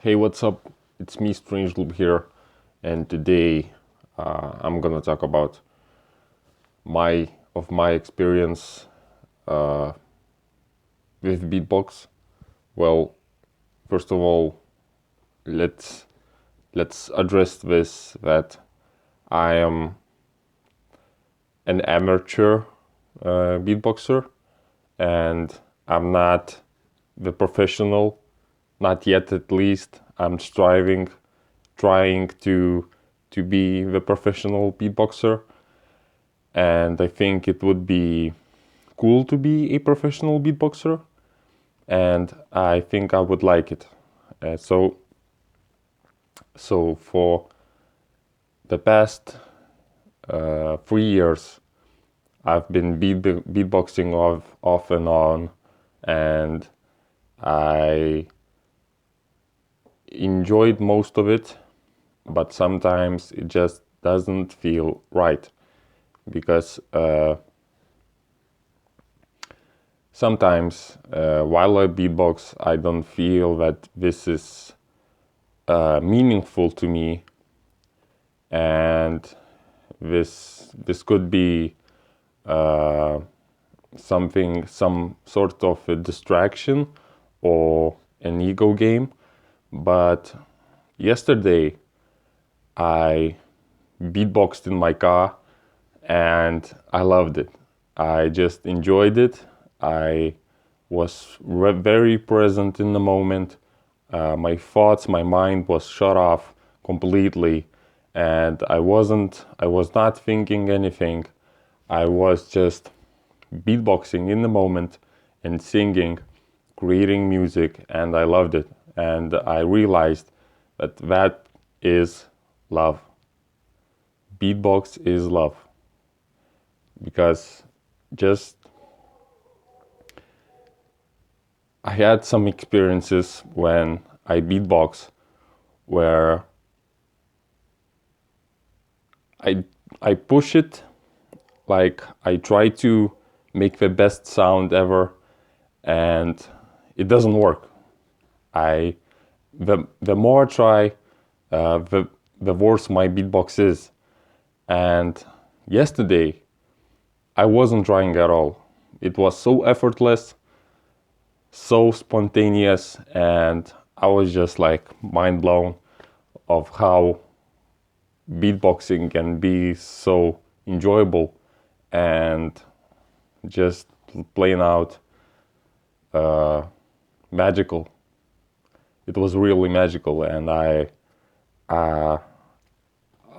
Hey, what's up? It's me, Strangeloop here, and today I'm gonna talk about my experience uh, with beatbox. Well, first of all, let's let's address this that I am an amateur beatboxer, and I'm not the professional, not yet at least. I'm trying to be the professional beatboxer, and I think it would be cool to be a professional beatboxer, and I think I would like it. So for the past 3 years, I've been beatboxing off and on, and I enjoyed most of it, but sometimes it just doesn't feel right because sometimes while I beatbox, I don't feel that this is meaningful to me, and this could be some sort of a distraction or an ego game. But yesterday I beatboxed in my car and I loved it. I just enjoyed it. I was very present in the moment. My thoughts, my mind was shut off completely, and I was not thinking anything. I was just beatboxing in the moment and singing, creating music, and I loved it. And I realized that that is love. Beatbox is love because just I had some experiences when I beatbox where I I push it, like I try to make the best sound ever, and it doesn't work. I the more I try, the worse my beatbox is. And yesterday I wasn't trying at all. It was so effortless, so spontaneous, and I was just like mind blown of how beatboxing can be so enjoyable and just plain out uh, magical. It was really magical, and uh, I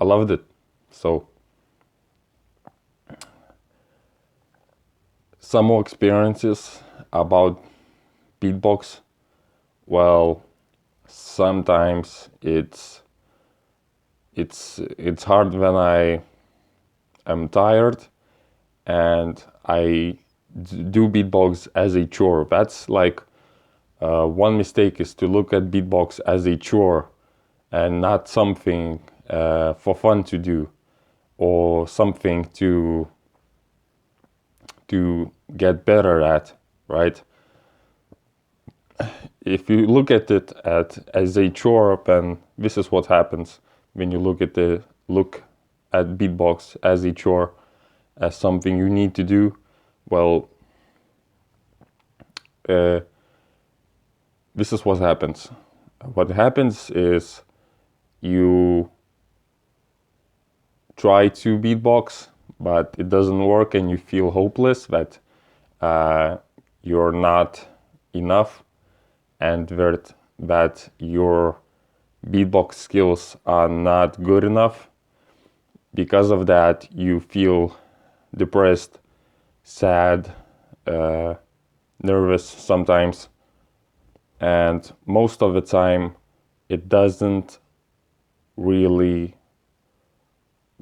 loved it. So some more experiences about beatbox. Well, sometimes it's hard when I am tired and I do beatbox as a chore. That's like one mistake is to look at beatbox as a chore and not something for fun to do or something to get better at, right? If you look at it as a chore, then this is what happens when you look at beatbox as a chore, as something you need to do. Well, uh, this is what happens. What happens is you try to beatbox, but it doesn't work, and you feel hopeless that uh, you're not enough, and that your beatbox skills are not good enough. Because of that, you feel depressed, sad, uh, nervous sometimes, and most of the time, it doesn't really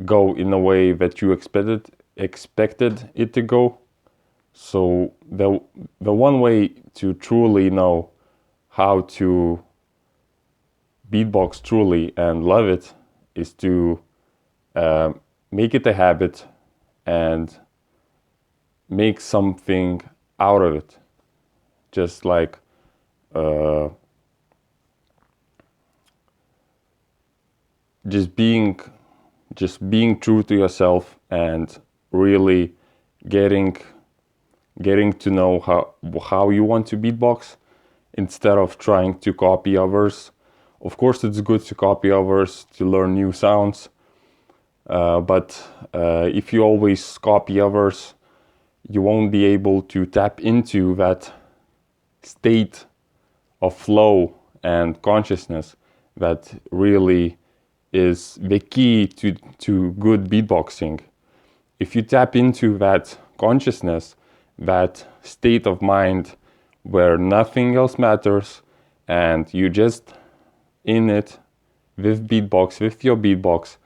go in a way that you expected it to go. So the one way to truly know how to beatbox truly and love it is to uh, make it a habit and make something out of it. Just like uh, just being true to yourself and really getting to know how you want to beatbox instead of trying to copy others. Of course, it's good to copy others to learn new sounds, but if you always copy others, you won't be able to tap into that state of flow and consciousness that really is the key to good beatboxing. If you tap into that consciousness, that state of mind where nothing else matters and you just in it with your beatbox,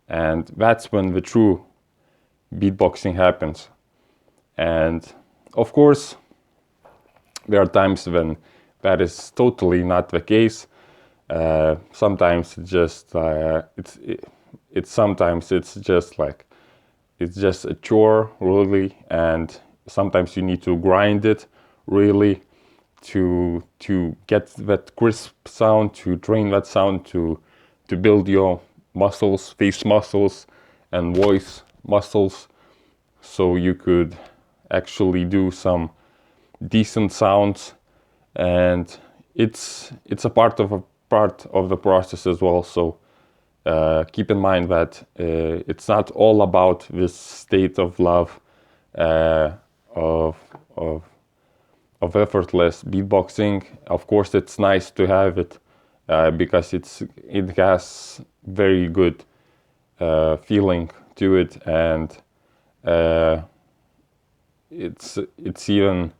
and that's when the true beatboxing happens. And of course, there are times when that is totally not the case. Sometimes it's just sometimes it's just like it's just a chore, really, and sometimes you need to grind it really to get that crisp sound, to train that sound, to build your muscles, face muscles and voice muscles, so you could actually do some decent sounds. And it's a part of the process as well. So keep in mind that it's not all about this state of love, of effortless beatboxing. Of course, it's nice to have it because it has very good feeling to it, and it's even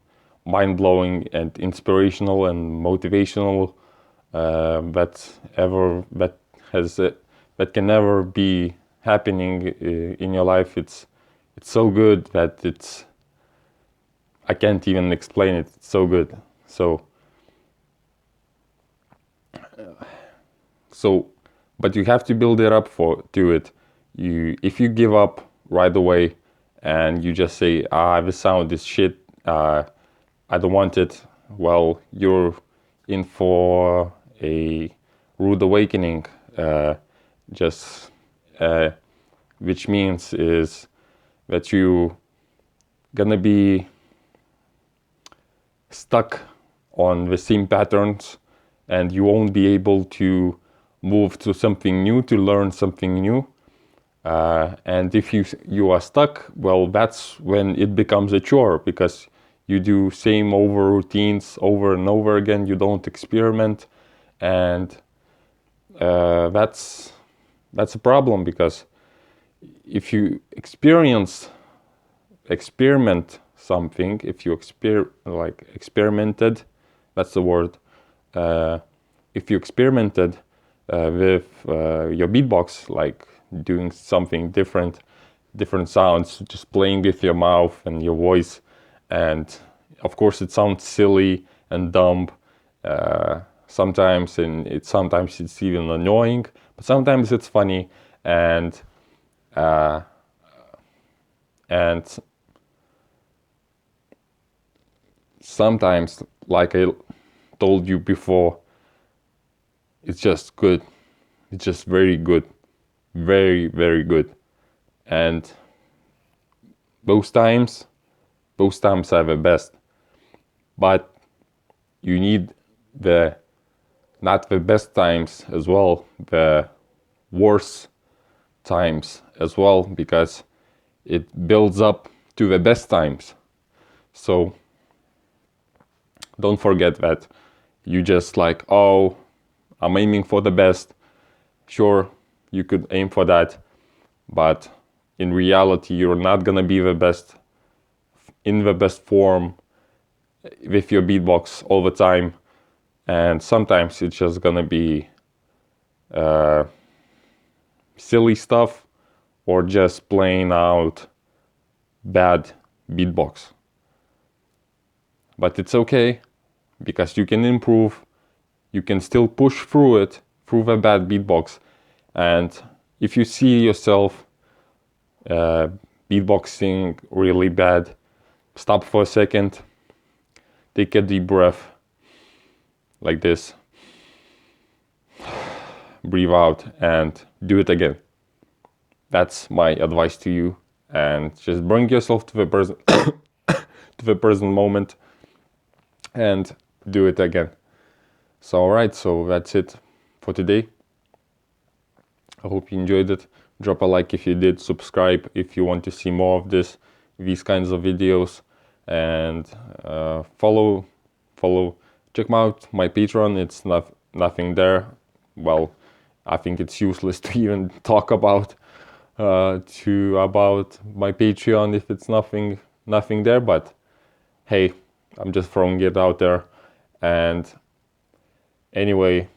mind-blowing and inspirational and motivational. That can never be happening in your life. It's so good that I can't even explain it. It's so good. But you have to build it up to it. If you give up right away and you just say, this sound is shit, I don't want it, well, you're in for a rude awakening, which means is that you gonna be stuck on the same patterns, and you won't be able to move to something new, to learn something new. And if you are stuck, well, that's when it becomes a chore, because you do same over routines over and over again. You don't experiment, and that's a problem, because if you experiment something, if you experimented, that's the word. If you experimented with your beatbox, like doing something different sounds, just playing with your mouth and your voice, and of course it sounds silly and dumb sometimes, and sometimes it's even annoying, but sometimes it's funny, and sometimes, like I told you before, it's just good. It's just very good. Very, very good. And those times are the best. But you need not the best times as well, the worst times as well, because it builds up to the best times. So don't forget that. You just like, oh, I'm aiming for the best. Sure, you could aim for that, but in reality, you're not gonna be the best, in the best form with your beatbox all the time. And sometimes it's just gonna be silly stuff, or just plain out bad beatbox. But it's okay, because you can improve. You can still push through it, through the bad beatbox. And if you see yourself beatboxing really bad, stop for a second, take a deep breath, like this, breathe out, and do it again. That's my advice to you. And just bring yourself to the present to the present moment and do it again. So alright, so that's it for today. I hope you enjoyed it. Drop a like if you did, subscribe if you want to see more of these kinds of videos, and follow. Check out my Patreon. It's nothing there. Well, I think it's useless to even talk about about my Patreon if it's nothing there. But hey, I'm just throwing it out there. And anyway,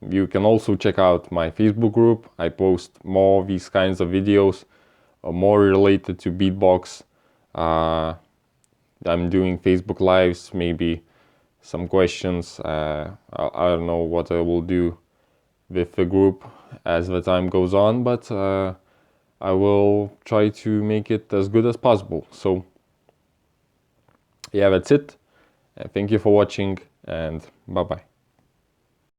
you can also check out my Facebook group. I post more of these kinds of videos, more related to beatbox. I'm doing Facebook Lives, maybe some questions. I don't know what I will do with the group as the time goes on, but I will try to make it as good as possible. So yeah, that's it. Thank you for watching, and bye bye.